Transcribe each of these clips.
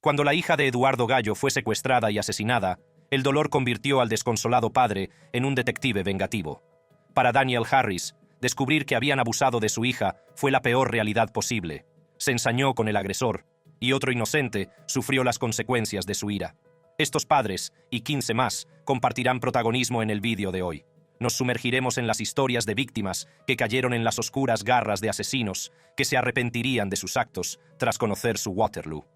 Cuando la hija de Eduardo Gallo fue secuestrada y asesinada, el dolor convirtió al desconsolado padre en un detective vengativo. Para Daniel Harris, descubrir que habían abusado de su hija fue la peor realidad posible. Se ensañó con el agresor, y otro inocente sufrió las consecuencias de su ira. Estos padres, y 15 más, compartirán protagonismo en el vídeo de hoy. Nos sumergiremos en las historias de víctimas que cayeron en las oscuras garras de asesinos que se arrepentirían de sus actos tras conocer su Waterloo.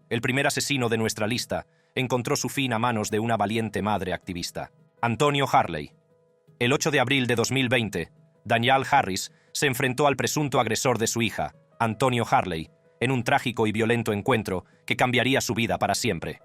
El primer asesino de nuestra lista encontró su fin a manos de una valiente madre activista, Antonio Harley. El 8 de abril de 2020, Danielle Harris se enfrentó al presunto agresor de su hija, Antonio Harley, en un trágico y violento encuentro que cambiaría su vida para siempre.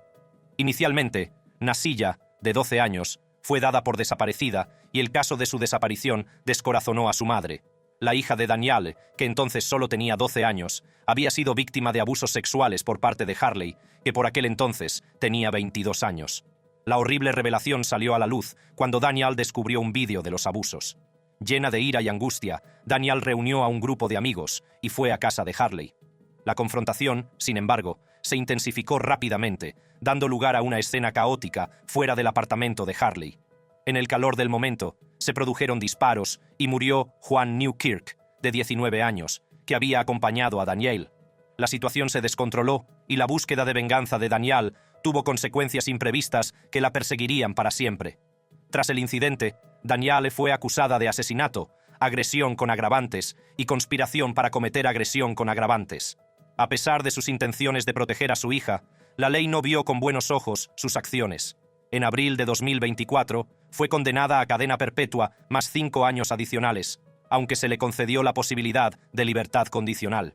Inicialmente, Nasilla, de 12 años, fue dada por desaparecida y el caso de su desaparición descorazonó a su madre. La hija de Danielle, que entonces solo tenía 12 años, había sido víctima de abusos sexuales por parte de Harley, que por aquel entonces tenía 22 años. La horrible revelación salió a la luz cuando Danielle descubrió un vídeo de los abusos. Llena de ira y angustia, Danielle reunió a un grupo de amigos y fue a casa de Harley. La confrontación, sin embargo, se intensificó rápidamente, dando lugar a una escena caótica fuera del apartamento de Harley. En el calor del momento, se produjeron disparos y murió Juan Newkirk, de 19 años, que había acompañado a Danielle. La situación se descontroló y la búsqueda de venganza de Danielle tuvo consecuencias imprevistas que la perseguirían para siempre. Tras el incidente, Danielle fue acusada de asesinato, agresión con agravantes y conspiración para cometer agresión con agravantes. A pesar de sus intenciones de proteger a su hija, la ley no vio con buenos ojos sus acciones. En abril de 2024, fue condenada a cadena perpetua más 5 años adicionales, aunque se le concedió la posibilidad de libertad condicional.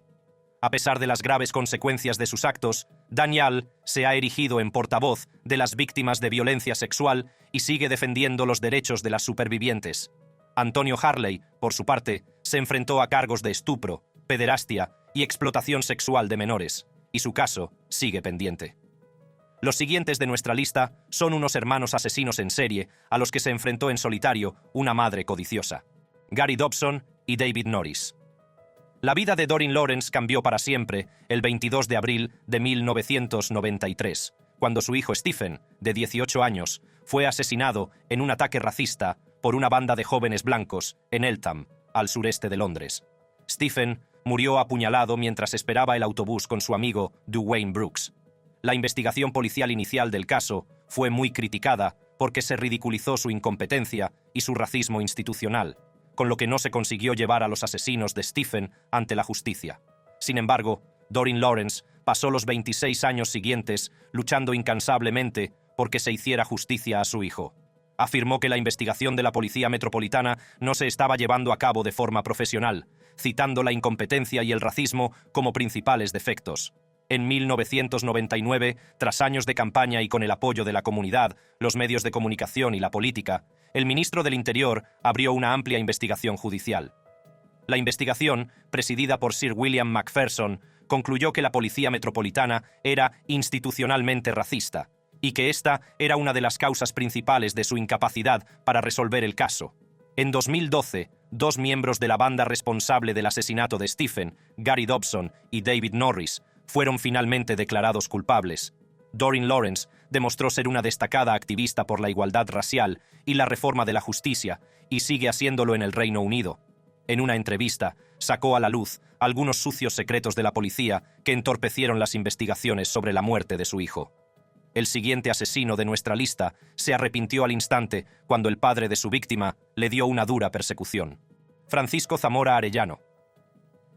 A pesar de las graves consecuencias de sus actos, Danielle se ha erigido en portavoz de las víctimas de violencia sexual y sigue defendiendo los derechos de las supervivientes. Antonio Harley, por su parte, se enfrentó a cargos de estupro, pederastia y explotación sexual de menores, y su caso sigue pendiente. Los siguientes de nuestra lista son unos hermanos asesinos en serie a los que se enfrentó en solitario una madre codiciosa: Gary Dobson y David Norris. La vida de Doreen Lawrence cambió para siempre el 22 de abril de 1993, cuando su hijo Stephen, de 18 años, fue asesinado en un ataque racista por una banda de jóvenes blancos en Eltham, al sureste de Londres. Stephen murió apuñalado mientras esperaba el autobús con su amigo Dwayne Brooks. La investigación policial inicial del caso fue muy criticada porque se ridiculizó su incompetencia y su racismo institucional, con lo que no se consiguió llevar a los asesinos de Stephen ante la justicia. Sin embargo, Doreen Lawrence pasó los 26 años siguientes luchando incansablemente porque se hiciera justicia a su hijo. Afirmó que la investigación de la Policía Metropolitana no se estaba llevando a cabo de forma profesional, citando la incompetencia y el racismo como principales defectos. En 1999, tras años de campaña y con el apoyo de la comunidad, los medios de comunicación y la política, el ministro del Interior abrió una amplia investigación judicial. La investigación, presidida por Sir William Macpherson, concluyó que la Policía Metropolitana era institucionalmente racista y que esta era una de las causas principales de su incapacidad para resolver el caso. En 2012, 2 miembros de la banda responsable del asesinato de Stephen, Gary Dobson y David Norris, fueron finalmente declarados culpables. Doreen Lawrence demostró ser una destacada activista por la igualdad racial y la reforma de la justicia, y sigue haciéndolo en el Reino Unido. En una entrevista, sacó a la luz algunos sucios secretos de la policía que entorpecieron las investigaciones sobre la muerte de su hijo. El siguiente asesino de nuestra lista se arrepintió al instante cuando el padre de su víctima le dio una dura persecución: Francisco Zamora Arellano.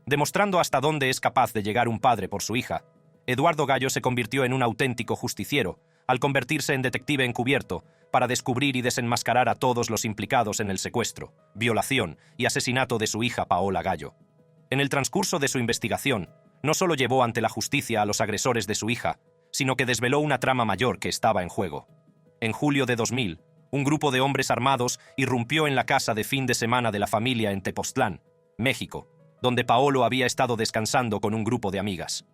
Demostrando hasta dónde es capaz de llegar un padre por su hija, Eduardo Gallo se convirtió en un auténtico justiciero, al convertirse en detective encubierto para descubrir y desenmascarar a todos los implicados en el secuestro, violación y asesinato de su hija Paola Gallo. En el transcurso de su investigación, no solo llevó ante la justicia a los agresores de su hija, sino que desveló una trama mayor que estaba en juego. En julio de 2000, un grupo de hombres armados irrumpió en la casa de fin de semana de la familia en Tepoztlán, México, donde Paolo había estado descansando con un grupo de amigas.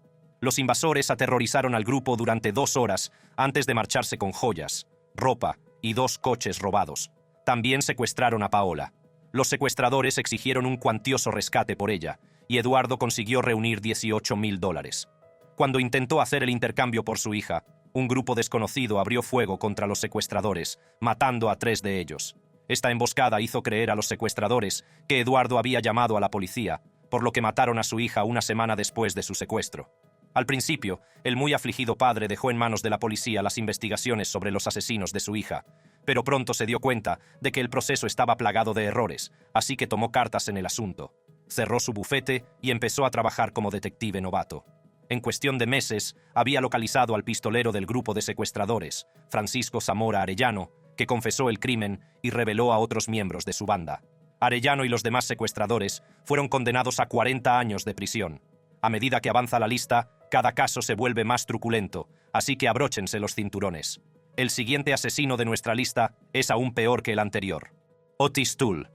Los invasores aterrorizaron al grupo durante 2 horas antes de marcharse con joyas, ropa y 2 coches robados. También secuestraron a Paola. Los secuestradores exigieron un cuantioso rescate por ella, y Eduardo consiguió reunir $18,000. Cuando intentó hacer el intercambio por su hija, un grupo desconocido abrió fuego contra los secuestradores, matando a 3 de ellos. Esta emboscada hizo creer a los secuestradores que Eduardo había llamado a la policía, por lo que mataron a su hija una semana después de su secuestro. Al principio, el muy afligido padre dejó en manos de la policía las investigaciones sobre los asesinos de su hija, pero pronto se dio cuenta de que el proceso estaba plagado de errores, así que tomó cartas en el asunto. Cerró su bufete y empezó a trabajar como detective novato. En cuestión de meses, había localizado al pistolero del grupo de secuestradores, Francisco Zamora Arellano, que confesó el crimen y reveló a otros miembros de su banda. Arellano y los demás secuestradores fueron condenados a 40 años de prisión. A medida que avanza la lista, cada caso se vuelve más truculento, así que abróchense los cinturones. El siguiente asesino de nuestra lista es aún peor que el anterior. Otis Toole.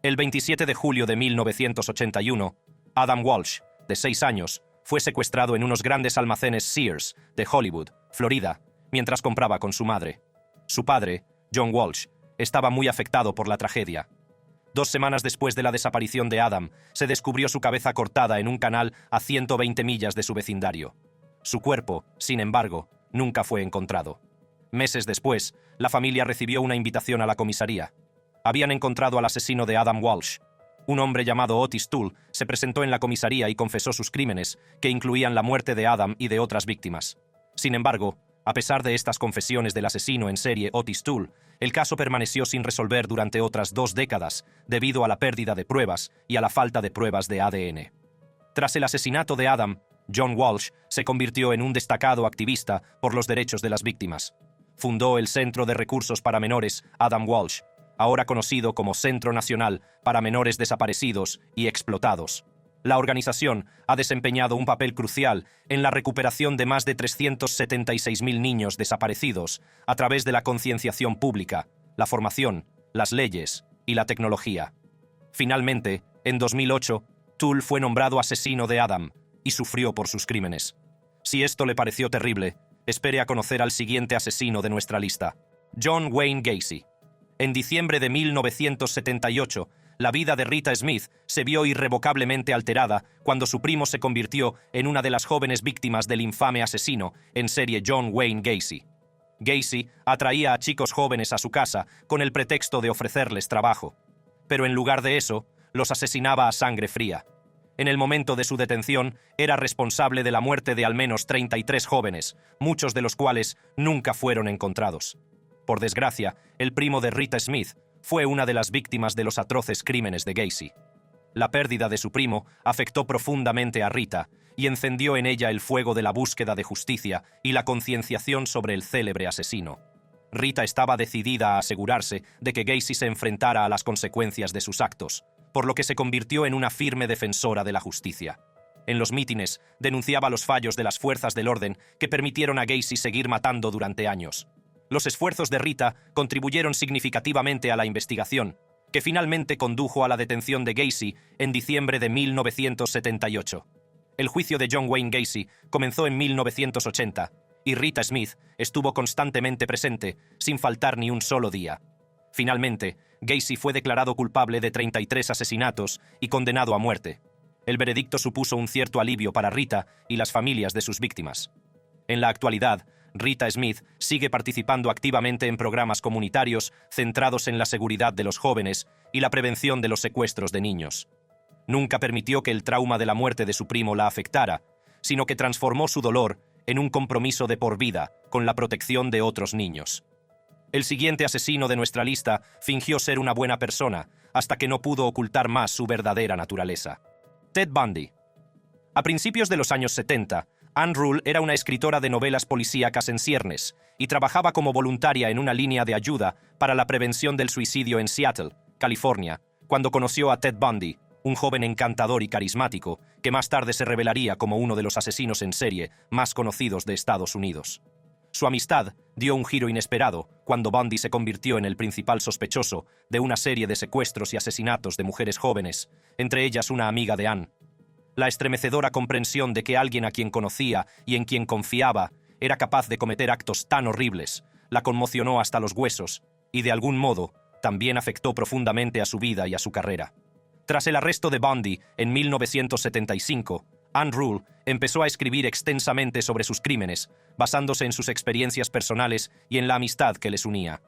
El 27 de julio de 1981, Adam Walsh, de 6 años, fue secuestrado en unos grandes almacenes Sears de Hollywood, Florida, mientras compraba con su madre. Su padre, John Walsh, estaba muy afectado por la tragedia. 2 semanas después de la desaparición de Adam, se descubrió su cabeza cortada en un canal a 120 millas de su vecindario. Su cuerpo, sin embargo, nunca fue encontrado. Meses después, la familia recibió una invitación a la comisaría. Habían encontrado al asesino de Adam Walsh. Un hombre llamado Otis Toole se presentó en la comisaría y confesó sus crímenes, que incluían la muerte de Adam y de otras víctimas. Sin embargo, a pesar de estas confesiones del asesino en serie Otis Toole, el caso permaneció sin resolver durante otras 2 décadas debido a la pérdida de pruebas y a la falta de pruebas de ADN. Tras el asesinato de Adam, John Walsh se convirtió en un destacado activista por los derechos de las víctimas. Fundó el Centro de Recursos para Menores Adam Walsh, ahora conocido como Centro Nacional para Menores Desaparecidos y Explotados. La organización ha desempeñado un papel crucial en la recuperación de más de 376.000 niños desaparecidos a través de la concienciación pública, la formación, las leyes y la tecnología. Finalmente, en 2008, Toole fue nombrado asesino de Adam y sufrió por sus crímenes. Si esto le pareció terrible, espere a conocer al siguiente asesino de nuestra lista, John Wayne Gacy. En diciembre de 1978, la vida de Rita Smith se vio irrevocablemente alterada cuando su primo se convirtió en una de las jóvenes víctimas del infame asesino en serie John Wayne Gacy. Gacy atraía a chicos jóvenes a su casa con el pretexto de ofrecerles trabajo, pero en lugar de eso, los asesinaba a sangre fría. En el momento de su detención, era responsable de la muerte de al menos 33 jóvenes, muchos de los cuales nunca fueron encontrados. Por desgracia, el primo de Rita Smith fue una de las víctimas de los atroces crímenes de Gacy. La pérdida de su primo afectó profundamente a Rita y encendió en ella el fuego de la búsqueda de justicia y la concienciación sobre el célebre asesino. Rita estaba decidida a asegurarse de que Gacy se enfrentara a las consecuencias de sus actos, por lo que se convirtió en una firme defensora de la justicia. En los mítines, denunciaba los fallos de las fuerzas del orden que permitieron a Gacy seguir matando durante años. Los esfuerzos de Rita contribuyeron significativamente a la investigación, que finalmente condujo a la detención de Gacy en diciembre de 1978. El juicio de John Wayne Gacy comenzó en 1980, y Rita Smith estuvo constantemente presente, sin faltar ni un solo día. Finalmente, Gacy fue declarado culpable de 33 asesinatos y condenado a muerte. El veredicto supuso un cierto alivio para Rita y las familias de sus víctimas. En la actualidad, Rita Smith sigue participando activamente en programas comunitarios centrados en la seguridad de los jóvenes y la prevención de los secuestros de niños. Nunca permitió que el trauma de la muerte de su primo la afectara, sino que transformó su dolor en un compromiso de por vida con la protección de otros niños. El siguiente asesino de nuestra lista fingió ser una buena persona hasta que no pudo ocultar más su verdadera naturaleza. Ted Bundy. A principios de los años 70, Ann Rule era una escritora de novelas policíacas en ciernes y trabajaba como voluntaria en una línea de ayuda para la prevención del suicidio en Seattle, California, cuando conoció a Ted Bundy, un joven encantador y carismático que más tarde se revelaría como uno de los asesinos en serie más conocidos de Estados Unidos. Su amistad dio un giro inesperado cuando Bundy se convirtió en el principal sospechoso de una serie de secuestros y asesinatos de mujeres jóvenes, entre ellas una amiga de Ann. La estremecedora comprensión de que alguien a quien conocía y en quien confiaba era capaz de cometer actos tan horribles la conmocionó hasta los huesos y, de algún modo, también afectó profundamente a su vida y a su carrera. Tras el arresto de Bundy en 1975, Anne Rule empezó a escribir extensamente sobre sus crímenes, basándose en sus experiencias personales y en la amistad que les unía.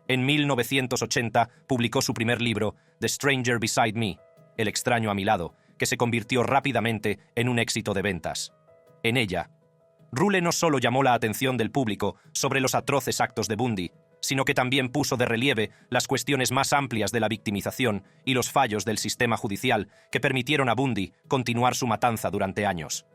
En 1980 publicó su primer libro, The Stranger Beside Me, El extraño a mi lado, que se convirtió rápidamente en un éxito de ventas. En ella, Rule no solo llamó la atención del público sobre los atroces actos de Bundy, sino que también puso de relieve las cuestiones más amplias de la victimización y los fallos del sistema judicial que permitieron a Bundy continuar su matanza durante años.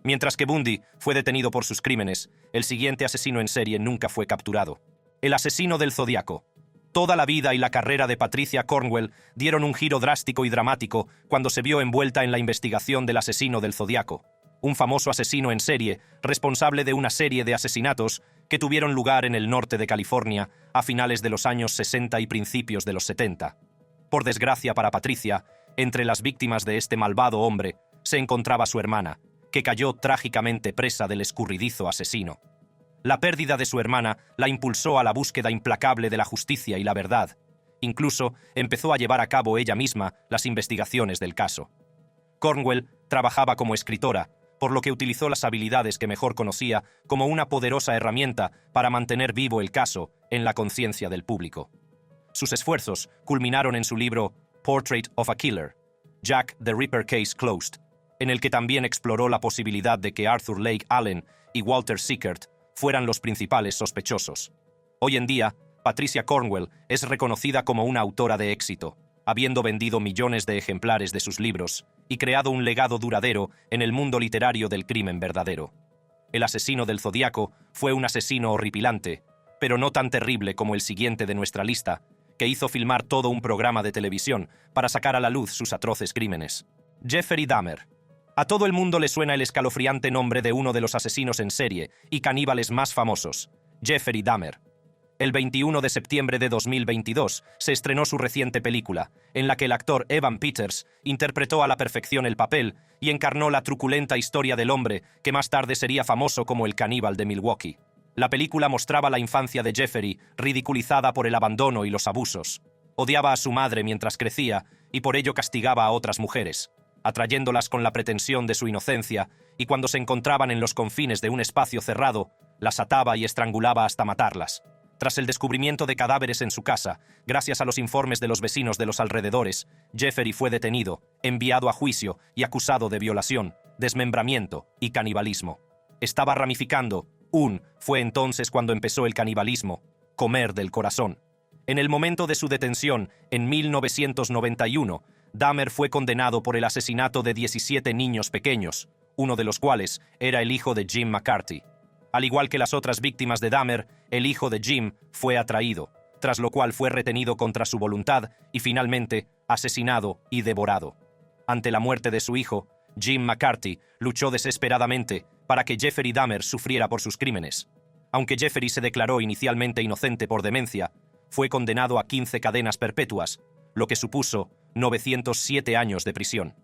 Mientras que Bundy fue detenido por sus crímenes, el siguiente asesino en serie nunca fue capturado. El asesino del Zodíaco. Toda la vida y la carrera de Patricia Cornwell dieron un giro drástico y dramático cuando se vio envuelta en la investigación del asesino del Zodíaco, un famoso asesino en serie responsable de una serie de asesinatos que tuvieron lugar en el norte de California a finales de los años 60 y principios de los 70. Por desgracia para Patricia, entre las víctimas de este malvado hombre se encontraba su hermana, que cayó trágicamente presa del escurridizo asesino. La pérdida de su hermana la impulsó a la búsqueda implacable de la justicia y la verdad. Incluso empezó a llevar a cabo ella misma las investigaciones del caso. Cornwell trabajaba como escritora, por lo que utilizó las habilidades que mejor conocía como una poderosa herramienta para mantener vivo el caso en la conciencia del público. Sus esfuerzos culminaron en su libro Portrait of a Killer, Jack the Ripper Case Closed, en el que también exploró la posibilidad de que Arthur Lake Allen y Walter Sickert fueran los principales sospechosos. Hoy en día, Patricia Cornwell es reconocida como una autora de éxito, habiendo vendido millones de ejemplares de sus libros y creado un legado duradero en el mundo literario del crimen verdadero. El asesino del Zodíaco fue un asesino horripilante, pero no tan terrible como el siguiente de nuestra lista, que hizo filmar todo un programa de televisión para sacar a la luz sus atroces crímenes. Jeffrey Dahmer. A todo el mundo le suena el escalofriante nombre de uno de los asesinos en serie y caníbales más famosos, Jeffrey Dahmer. El 21 de septiembre de 2022 se estrenó su reciente película, en la que el actor Evan Peters interpretó a la perfección el papel y encarnó la truculenta historia del hombre que más tarde sería famoso como el caníbal de Milwaukee. La película mostraba la infancia de Jeffrey, ridiculizada por el abandono y los abusos. Odiaba a su madre mientras crecía y por ello castigaba a otras mujeres, atrayéndolas con la pretensión de su inocencia, y cuando se encontraban en los confines de un espacio cerrado, las ataba y estrangulaba hasta matarlas. Tras el descubrimiento de cadáveres en su casa, gracias a los informes de los vecinos de los alrededores, Jeffrey fue detenido, enviado a juicio y acusado de violación, desmembramiento y canibalismo. Estaba ramificando. Fue entonces cuando empezó el canibalismo, comer del corazón. En el momento de su detención, en 1991, Dahmer fue condenado por el asesinato de 17 niños pequeños, uno de los cuales era el hijo de Jim McCarthy. Al igual que las otras víctimas de Dahmer, el hijo de Jim fue atraído, tras lo cual fue retenido contra su voluntad y finalmente asesinado y devorado. Ante la muerte de su hijo, Jim McCarthy luchó desesperadamente para que Jeffrey Dahmer sufriera por sus crímenes. Aunque Jeffrey se declaró inicialmente inocente por demencia, fue condenado a 15 cadenas perpetuas, lo que supuso 907 años de prisión.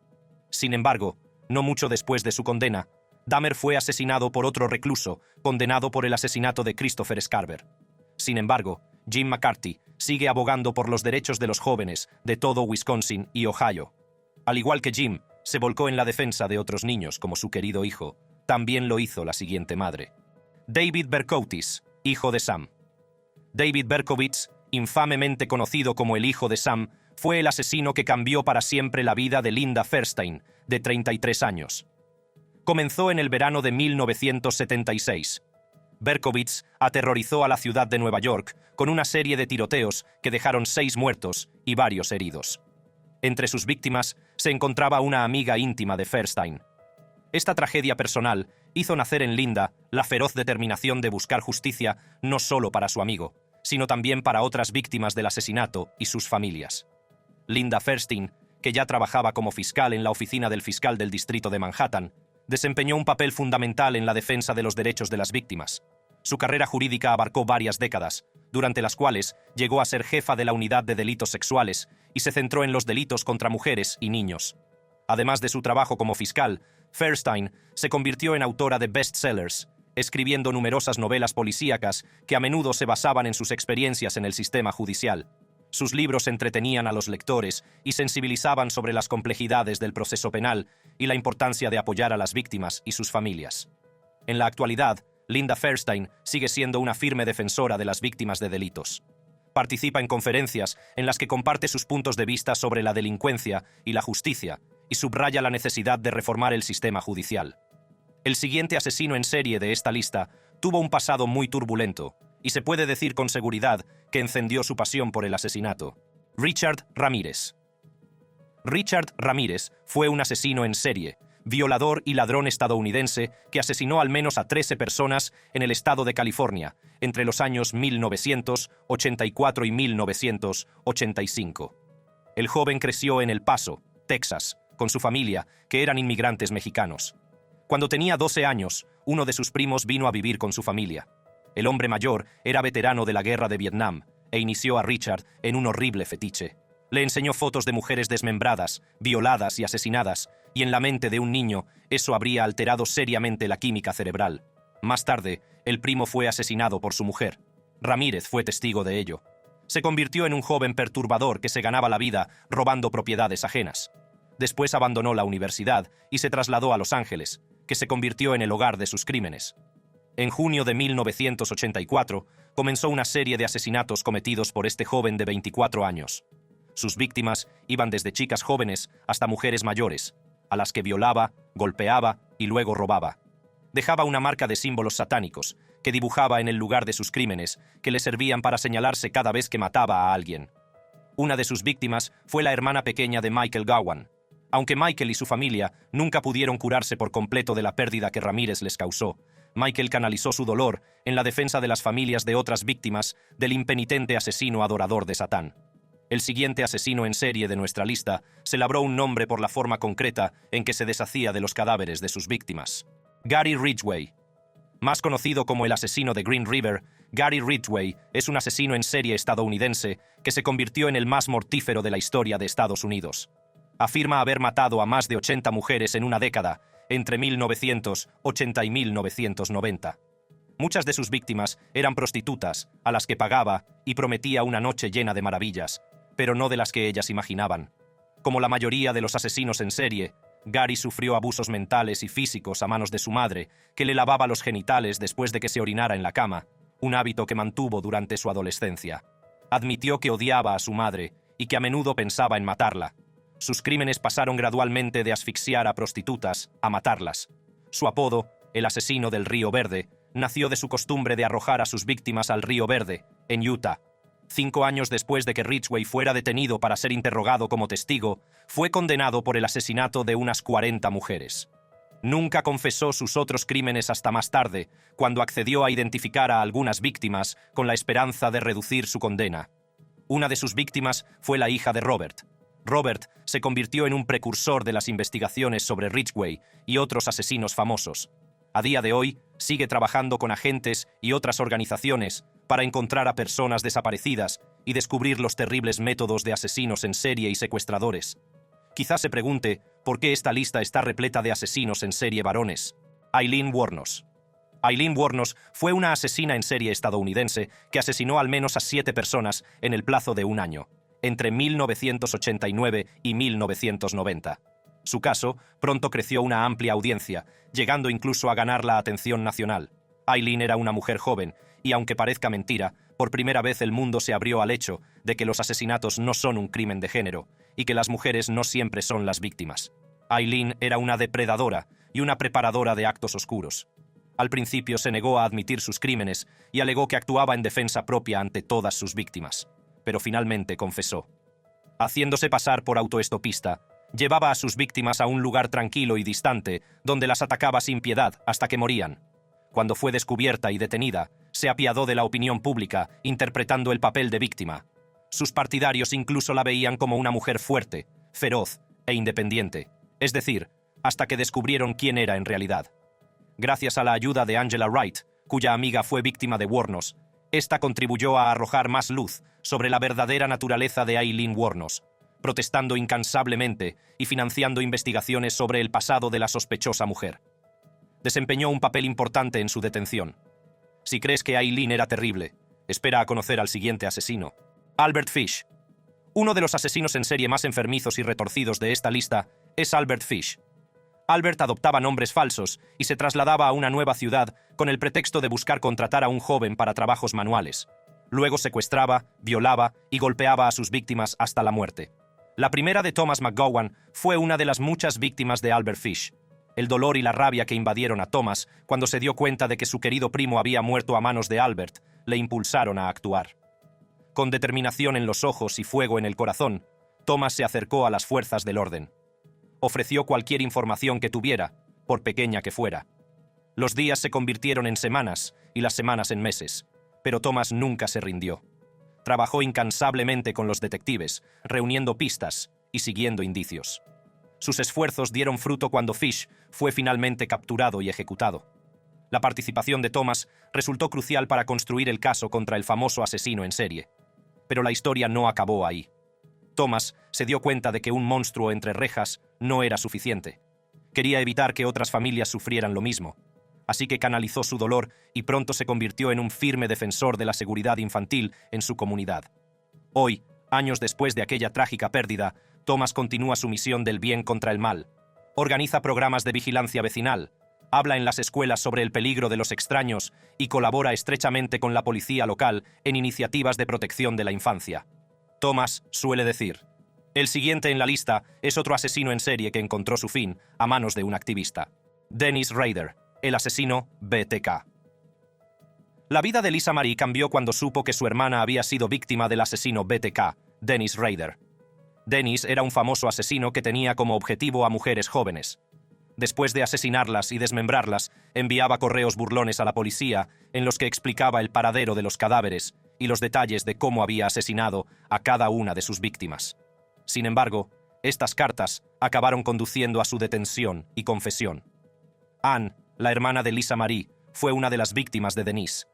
Sin embargo, no mucho después de su condena, Dahmer fue asesinado por otro recluso, condenado por el asesinato de Christopher Scarver. Sin embargo, Jim McCarthy sigue abogando por los derechos de los jóvenes de todo Wisconsin y Ohio. Al igual que Jim, se volcó en la defensa de otros niños como su querido hijo. También lo hizo la siguiente madre. David Berkowitz, hijo de Sam. David Berkowitz, infamemente conocido como el hijo de Sam, fue el asesino que cambió para siempre la vida de Linda Fairstein, de 33 años. Comenzó en el verano de 1976. Berkowitz aterrorizó a la ciudad de Nueva York con una serie de tiroteos que dejaron 6 muertos y varios heridos. Entre sus víctimas se encontraba una amiga íntima de Fairstein. Esta tragedia personal hizo nacer en Linda la feroz determinación de buscar justicia no solo para su amigo, sino también para otras víctimas del asesinato y sus familias. Linda Fairstein, que ya trabajaba como fiscal en la oficina del fiscal del distrito de Manhattan, desempeñó un papel fundamental en la defensa de los derechos de las víctimas. Su carrera jurídica abarcó varias décadas, durante las cuales llegó a ser jefa de la unidad de delitos sexuales y se centró en los delitos contra mujeres y niños. Además de su trabajo como fiscal, Fairstein se convirtió en autora de bestsellers, escribiendo numerosas novelas policíacas que a menudo se basaban en sus experiencias en el sistema judicial. Sus libros entretenían a los lectores y sensibilizaban sobre las complejidades del proceso penal y la importancia de apoyar a las víctimas y sus familias. En la actualidad, Linda Fairstein sigue siendo una firme defensora de las víctimas de delitos. Participa en conferencias en las que comparte sus puntos de vista sobre la delincuencia y la justicia y subraya la necesidad de reformar el sistema judicial. El siguiente asesino en serie de esta lista tuvo un pasado muy turbulento y se puede decir con seguridad que encendió su pasión por el asesinato. Richard Ramírez. Richard Ramírez fue un asesino en serie, violador y ladrón estadounidense que asesinó al menos a 13 personas en el estado de California entre los años 1984 y 1985. El joven creció en El Paso, Texas, con su familia, que eran inmigrantes mexicanos. Cuando tenía 12 años, uno de sus primos vino a vivir con su familia. El hombre mayor era veterano de la guerra de Vietnam e inició a Richard en un horrible fetiche. Le enseñó fotos de mujeres desmembradas, violadas y asesinadas, y en la mente de un niño eso habría alterado seriamente la química cerebral. Más tarde, el primo fue asesinado por su mujer. Ramírez fue testigo de ello. Se convirtió en un joven perturbador que se ganaba la vida robando propiedades ajenas. Después abandonó la universidad y se trasladó a Los Ángeles, que se convirtió en el hogar de sus crímenes. En junio de 1984, comenzó una serie de asesinatos cometidos por este joven de 24 años. Sus víctimas iban desde chicas jóvenes hasta mujeres mayores, a las que violaba, golpeaba y luego robaba. Dejaba una marca de símbolos satánicos que dibujaba en el lugar de sus crímenes, que le servían para señalarse cada vez que mataba a alguien. Una de sus víctimas fue la hermana pequeña de Michael Gowan. Aunque Michael y su familia nunca pudieron curarse por completo de la pérdida que Ramírez les causó, Michael canalizó su dolor en la defensa de las familias de otras víctimas del impenitente asesino adorador de Satán. El siguiente asesino en serie de nuestra lista se labró un nombre por la forma concreta en que se deshacía de los cadáveres de sus víctimas. Gary Ridgway. Más conocido como el asesino de Green River, Gary Ridgway es un asesino en serie estadounidense que se convirtió en el más mortífero de la historia de Estados Unidos. Afirma haber matado a más de 80 mujeres en una década, entre 1980 y 1990. Muchas de sus víctimas eran prostitutas, a las que pagaba y prometía una noche llena de maravillas, pero no de las que ellas imaginaban. Como la mayoría de los asesinos en serie, Gary sufrió abusos mentales y físicos a manos de su madre, que le lavaba los genitales después de que se orinara en la cama, un hábito que mantuvo durante su adolescencia. Admitió que odiaba a su madre y que a menudo pensaba en matarla. Sus crímenes pasaron gradualmente de asfixiar a prostitutas a matarlas. Su apodo, el asesino del Río Verde, nació de su costumbre de arrojar a sus víctimas al Río Verde, en Utah. 5 años después de que Ridgway fuera detenido para ser interrogado como testigo, fue condenado por el asesinato de unas 40 mujeres. Nunca confesó sus otros crímenes hasta más tarde, cuando accedió a identificar a algunas víctimas con la esperanza de reducir su condena. Una de sus víctimas fue la hija de Robert. Robert se convirtió en un precursor de las investigaciones sobre Ridgway y otros asesinos famosos. A día de hoy, sigue trabajando con agentes y otras organizaciones para encontrar a personas desaparecidas y descubrir los terribles métodos de asesinos en serie y secuestradores. Quizás se pregunte por qué esta lista está repleta de asesinos en serie varones. Aileen Wuornos. Aileen Wuornos fue una asesina en serie estadounidense que asesinó al menos a 7 personas en el plazo de un año, entre 1989 y 1990. Su caso pronto creció una amplia audiencia, llegando incluso a ganar la atención nacional. Aileen era una mujer joven, y aunque parezca mentira, por primera vez el mundo se abrió al hecho de que los asesinatos no son un crimen de género, y que las mujeres no siempre son las víctimas. Aileen era una depredadora y una preparadora de actos oscuros. Al principio se negó a admitir sus crímenes y alegó que actuaba en defensa propia ante todas sus víctimas, pero finalmente confesó. Haciéndose pasar por autoestopista, llevaba a sus víctimas a un lugar tranquilo y distante, donde las atacaba sin piedad hasta que morían. Cuando fue descubierta y detenida, se apiadó de la opinión pública, interpretando el papel de víctima. Sus partidarios incluso la veían como una mujer fuerte, feroz e independiente, es decir, hasta que descubrieron quién era en realidad. Gracias a la ayuda de Angela Wright, cuya amiga fue víctima de Wuornos, esta contribuyó a arrojar más luz sobre la verdadera naturaleza de Aileen Wuornos, protestando incansablemente y financiando investigaciones sobre el pasado de la sospechosa mujer. Desempeñó un papel importante en su detención. Si crees que Aileen era terrible, espera a conocer al siguiente asesino. Albert Fish. Uno de los asesinos en serie más enfermizos y retorcidos de esta lista es Albert Fish. Albert adoptaba nombres falsos y se trasladaba a una nueva ciudad con el pretexto de buscar contratar a un joven para trabajos manuales. Luego secuestraba, violaba y golpeaba a sus víctimas hasta la muerte. La primera de Thomas McGowan fue una de las muchas víctimas de Albert Fish. El dolor y la rabia que invadieron a Thomas cuando se dio cuenta de que su querido primo había muerto a manos de Albert le impulsaron a actuar. Con determinación en los ojos y fuego en el corazón, Thomas se acercó a las fuerzas del orden. Ofreció cualquier información que tuviera, por pequeña que fuera. Los días se convirtieron en semanas y las semanas en meses, pero Thomas nunca se rindió. Trabajó incansablemente con los detectives, reuniendo pistas y siguiendo indicios. Sus esfuerzos dieron fruto cuando Fish fue finalmente capturado y ejecutado. La participación de Thomas resultó crucial para construir el caso contra el famoso asesino en serie. Pero la historia no acabó ahí. Thomas se dio cuenta de que un monstruo entre rejas no era suficiente. Quería evitar que otras familias sufrieran lo mismo. Así que canalizó su dolor y pronto se convirtió en un firme defensor de la seguridad infantil en su comunidad. Hoy, años después de aquella trágica pérdida, Thomas continúa su misión del bien contra el mal. Organiza programas de vigilancia vecinal, habla en las escuelas sobre el peligro de los extraños y colabora estrechamente con la policía local en iniciativas de protección de la infancia. Thomas suele decir: el siguiente en la lista es otro asesino en serie que encontró su fin a manos de un activista. Dennis Rader, el asesino BTK. La vida de Lisa Marie cambió cuando supo que su hermana había sido víctima del asesino BTK, Dennis Rader. Dennis era un famoso asesino que tenía como objetivo a mujeres jóvenes. Después de asesinarlas y desmembrarlas, enviaba correos burlones a la policía en los que explicaba el paradero de los cadáveres y los detalles de cómo había asesinado a cada una de sus víctimas. Sin embargo, estas cartas acabaron conduciendo a su detención y confesión. Anne, la hermana de Lisa Marie, fue una de las víctimas de Dennis.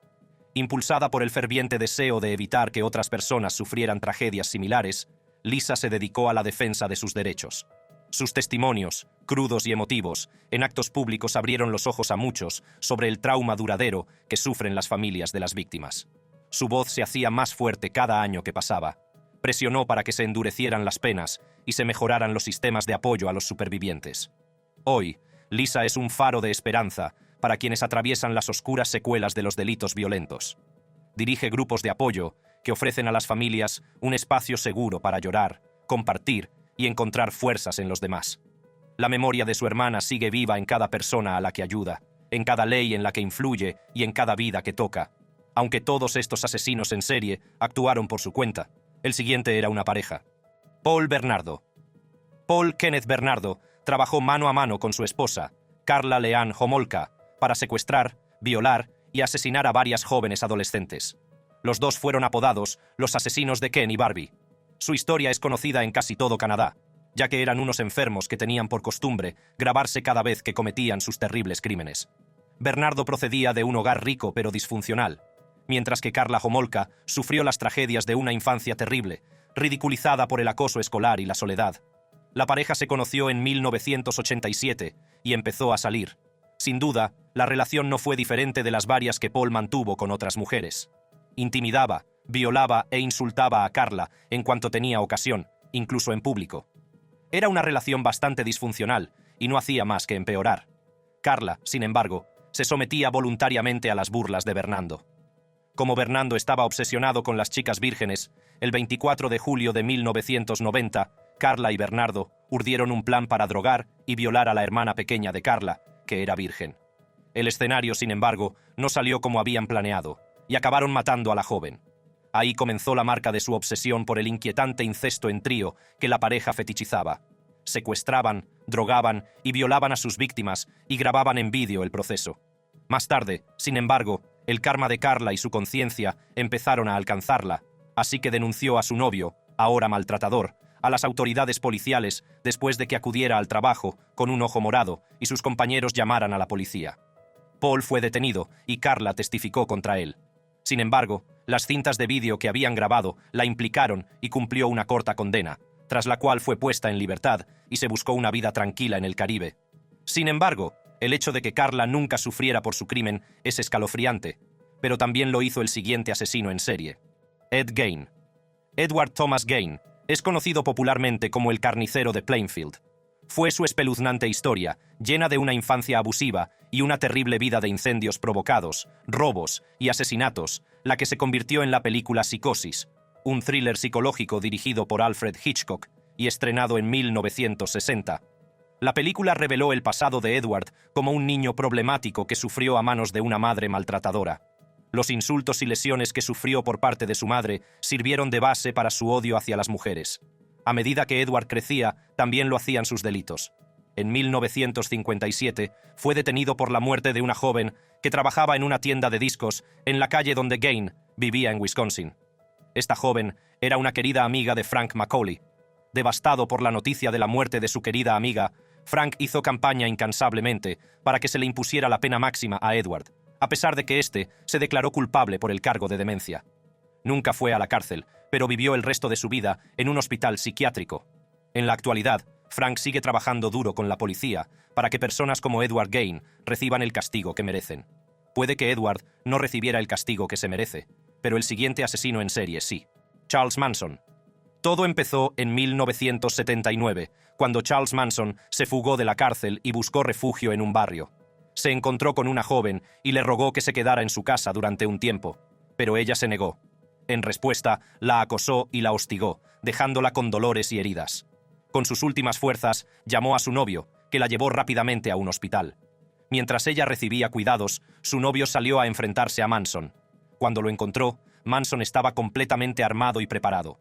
Impulsada por el ferviente deseo de evitar que otras personas sufrieran tragedias similares, Lisa se dedicó a la defensa de sus derechos. Sus testimonios, crudos y emotivos, en actos públicos abrieron los ojos a muchos sobre el trauma duradero que sufren las familias de las víctimas. Su voz se hacía más fuerte cada año que pasaba. Presionó para que se endurecieran las penas y se mejoraran los sistemas de apoyo a los supervivientes. Hoy, Lisa es un faro de esperanza para quienes atraviesan las oscuras secuelas de los delitos violentos. Dirige grupos de apoyo que ofrecen a las familias un espacio seguro para llorar, compartir y encontrar fuerzas en los demás. La memoria de su hermana sigue viva en cada persona a la que ayuda, en cada ley en la que influye y en cada vida que toca. Aunque todos estos asesinos en serie actuaron por su cuenta, el siguiente era una pareja. Paul Bernardo. Paul Kenneth Bernardo trabajó mano a mano con su esposa, Karla Leanne Homolka, para secuestrar, violar y asesinar a varias jóvenes adolescentes. Los dos fueron apodados los asesinos de Ken y Barbie. Su historia es conocida en casi todo Canadá, ya que eran unos enfermos que tenían por costumbre grabarse cada vez que cometían sus terribles crímenes. Bernardo procedía de un hogar rico pero disfuncional, mientras que Karla Homolka sufrió las tragedias de una infancia terrible, ridiculizada por el acoso escolar y la soledad. La pareja se conoció en 1987 y empezó a salir. Sin duda, la relación no fue diferente de las varias que Paul mantuvo con otras mujeres. Intimidaba, violaba e insultaba a Karla en cuanto tenía ocasión, incluso en público. Era una relación bastante disfuncional y no hacía más que empeorar. Karla, sin embargo, se sometía voluntariamente a las burlas de Bernardo. Como Bernardo estaba obsesionado con las chicas vírgenes, el 24 de julio de 1990, Karla y Bernardo urdieron un plan para drogar y violar a la hermana pequeña de Karla, que era virgen. El escenario, sin embargo, no salió como habían planeado, y acabaron matando a la joven. Ahí comenzó la marca de su obsesión por el inquietante incesto en trío que la pareja fetichizaba. Secuestraban, drogaban y violaban a sus víctimas y grababan en vídeo el proceso. Más tarde, sin embargo, el karma de Karla y su conciencia empezaron a alcanzarla, así que denunció a su novio, ahora maltratador, a las autoridades policiales después de que acudiera al trabajo con un ojo morado y sus compañeros llamaran a la policía. Paul fue detenido y Karla testificó contra él. Sin embargo, las cintas de vídeo que habían grabado la implicaron y cumplió una corta condena, tras la cual fue puesta en libertad y se buscó una vida tranquila en el Caribe. Sin embargo, el hecho de que Karla nunca sufriera por su crimen es escalofriante, pero también lo hizo el siguiente asesino en serie, Ed Gein. Edward Thomas Gein Es conocido popularmente como el carnicero de Plainfield. Fue su espeluznante historia, llena de una infancia abusiva y una terrible vida de incendios provocados, robos y asesinatos, la que se convirtió en la película Psicosis, un thriller psicológico dirigido por Alfred Hitchcock y estrenado en 1960. La película reveló el pasado de Edward como un niño problemático que sufrió a manos de una madre maltratadora. Los insultos y lesiones que sufrió por parte de su madre sirvieron de base para su odio hacia las mujeres. A medida que Edward crecía, también lo hacían sus delitos. En 1957 fue detenido por la muerte de una joven que trabajaba en una tienda de discos en la calle donde Gain vivía en Wisconsin. Esta joven era una querida amiga de Frank Macaulay. Devastado por la noticia de la muerte de su querida amiga, Frank hizo campaña incansablemente para que se le impusiera la pena máxima a Edward, a pesar de que éste se declaró culpable por el cargo de demencia. Nunca fue a la cárcel, pero vivió el resto de su vida en un hospital psiquiátrico. En la actualidad, Frank sigue trabajando duro con la policía para que personas como Edward Gain reciban el castigo que merecen. Puede que Edward no recibiera el castigo que se merece, pero el siguiente asesino en serie sí. Charles Manson. Todo empezó en 1979, cuando Charles Manson se fugó de la cárcel y buscó refugio en un barrio. Se encontró con una joven y le rogó que se quedara en su casa durante un tiempo, pero ella se negó. En respuesta, la acosó y la hostigó, dejándola con dolores y heridas. Con sus últimas fuerzas, llamó a su novio, que la llevó rápidamente a un hospital. Mientras ella recibía cuidados, su novio salió a enfrentarse a Manson. Cuando lo encontró, Manson estaba completamente armado y preparado.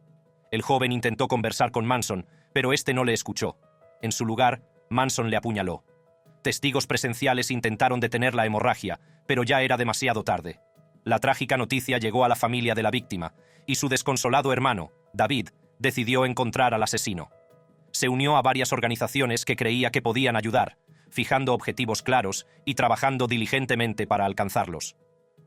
El joven intentó conversar con Manson, pero este no le escuchó. En su lugar, Manson le apuñaló. Testigos presenciales intentaron detener la hemorragia, pero ya era demasiado tarde. La trágica noticia llegó a la familia de la víctima, y su desconsolado hermano, David, decidió encontrar al asesino. Se unió a varias organizaciones que creía que podían ayudar, fijando objetivos claros y trabajando diligentemente para alcanzarlos.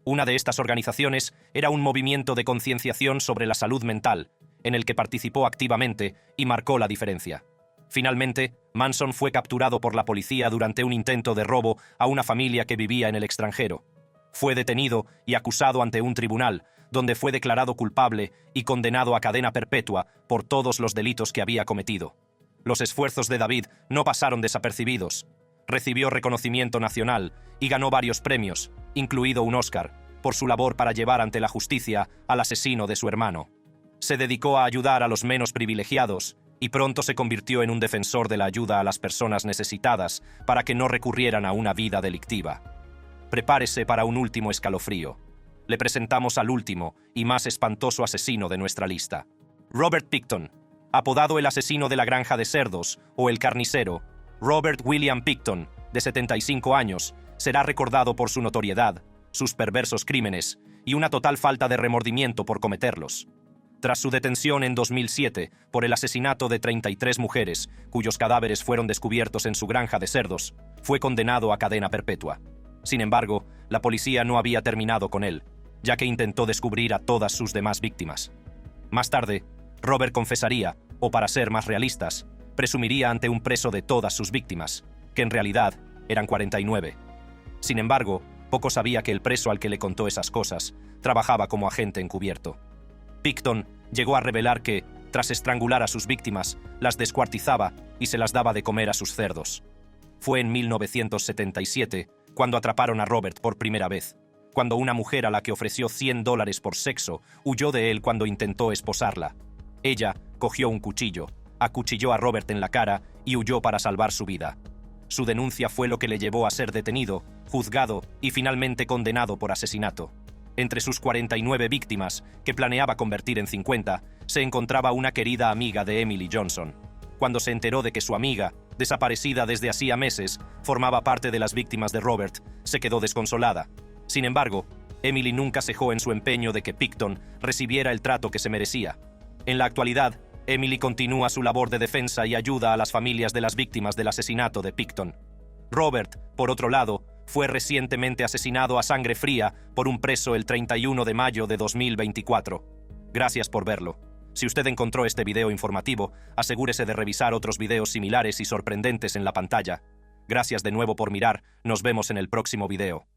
Una de estas organizaciones era un movimiento de concienciación sobre la salud mental, en el que participó activamente y marcó la diferencia. Finalmente, Manson fue capturado por la policía durante un intento de robo a una familia que vivía en el extranjero. Fue detenido y acusado ante un tribunal, donde fue declarado culpable y condenado a cadena perpetua por todos los delitos que había cometido. Los esfuerzos de David no pasaron desapercibidos. Recibió reconocimiento nacional y ganó varios premios, incluido un Oscar, por su labor para llevar ante la justicia al asesino de su hermano. Se dedicó a ayudar a los menos privilegiados y pronto se convirtió en un defensor de la ayuda a las personas necesitadas para que no recurrieran a una vida delictiva. Prepárese para un último escalofrío. Le presentamos al último y más espantoso asesino de nuestra lista. Robert Pickton, apodado el asesino de la granja de cerdos o el carnicero. Robert William Pickton, de 75 años, será recordado por su notoriedad, sus perversos crímenes y una total falta de remordimiento por cometerlos. Tras su detención en 2007 por el asesinato de 33 mujeres, cuyos cadáveres fueron descubiertos en su granja de cerdos, fue condenado a cadena perpetua. Sin embargo, la policía no había terminado con él, ya que intentó descubrir a todas sus demás víctimas. Más tarde, Robert confesaría, o para ser más realistas, presumiría ante un preso de todas sus víctimas, que en realidad eran 49. Sin embargo, poco sabía que el preso al que le contó esas cosas trabajaba como agente encubierto. Pickton llegó a revelar que, tras estrangular a sus víctimas, las descuartizaba y se las daba de comer a sus cerdos. Fue en 1977 cuando atraparon a Robert por primera vez, cuando una mujer a la que ofreció $100 por sexo huyó de él cuando intentó esposarla. Ella cogió un cuchillo, acuchilló a Robert en la cara y huyó para salvar su vida. Su denuncia fue lo que le llevó a ser detenido, juzgado y finalmente condenado por asesinato. Entre sus 49 víctimas, que planeaba convertir en 50, se encontraba una querida amiga de Emily Johnson. Cuando se enteró de que su amiga, desaparecida desde hacía meses, formaba parte de las víctimas de Robert, se quedó desconsolada. Sin embargo, Emily nunca cejó en su empeño de que Pickton recibiera el trato que se merecía. En la actualidad, Emily continúa su labor de defensa y ayuda a las familias de las víctimas del asesinato de Pickton. Robert, por otro lado, fue recientemente asesinado a sangre fría por un preso el 31 de mayo de 2024. Gracias por verlo. Si usted encontró este video informativo, asegúrese de revisar otros videos similares y sorprendentes en la pantalla. Gracias de nuevo por mirar. Nos vemos en el próximo video.